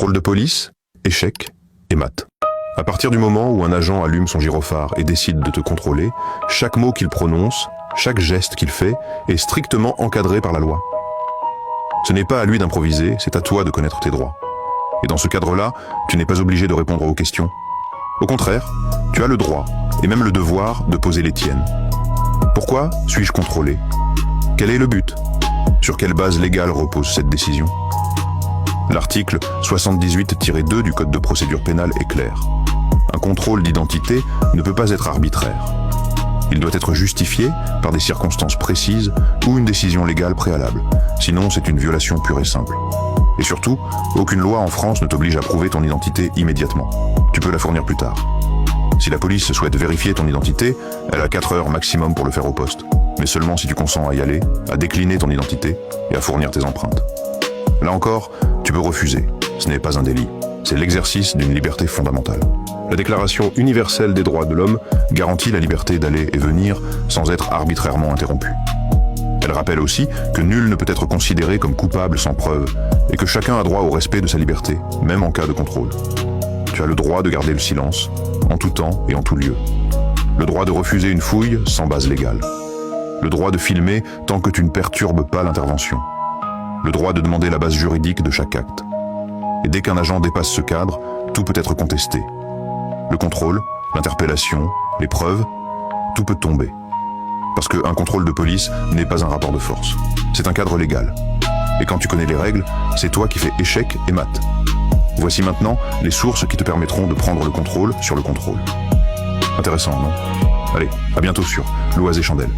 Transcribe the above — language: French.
Contrôle de police, échec et mat. À partir du moment où un agent allume son gyrophare et décide de te contrôler, chaque mot qu'il prononce, chaque geste qu'il fait est strictement encadré par la loi. Ce n'est pas à lui d'improviser, c'est à toi de connaître tes droits. Et dans ce cadre-là, tu n'es pas obligé de répondre aux questions. Au contraire, tu as le droit, et même le devoir, de poser les tiennes. Pourquoi suis-je contrôlé? Quel est le but? Sur quelle base légale repose cette décision? L'article 78-2 du Code de procédure pénale est clair. Un contrôle d'identité ne peut pas être arbitraire. Il doit être justifié par des circonstances précises ou une décision légale préalable. Sinon, c'est une violation pure et simple. Et surtout, aucune loi en France ne t'oblige à prouver ton identité immédiatement. Tu peux la fournir plus tard. Si la police souhaite vérifier ton identité, elle a 4 heures maximum pour le faire au poste. Mais seulement si tu consens à y aller, à décliner ton identité et à fournir tes empreintes. Là encore, tu peux refuser. Ce n'est pas un délit. C'est l'exercice d'une liberté fondamentale. La Déclaration universelle des droits de l'homme garantit la liberté d'aller et venir sans être arbitrairement interrompu. Elle rappelle aussi que nul ne peut être considéré comme coupable sans preuve et que chacun a droit au respect de sa liberté, même en cas de contrôle. Tu as le droit de garder le silence, en tout temps et en tout lieu. Le droit de refuser une fouille sans base légale. Le droit de filmer tant que tu ne perturbes pas l'intervention. Le droit de demander la base juridique de chaque acte. Et dès qu'un agent dépasse ce cadre, tout peut être contesté. Le contrôle, l'interpellation, les preuves, tout peut tomber. Parce qu'un contrôle de police n'est pas un rapport de force. C'est un cadre légal. Et quand tu connais les règles, c'est toi qui fais échec et mat. Voici maintenant les sources qui te permettront de prendre le contrôle sur le contrôle. Intéressant, non? Allez, à bientôt sur Loise et Chandelle.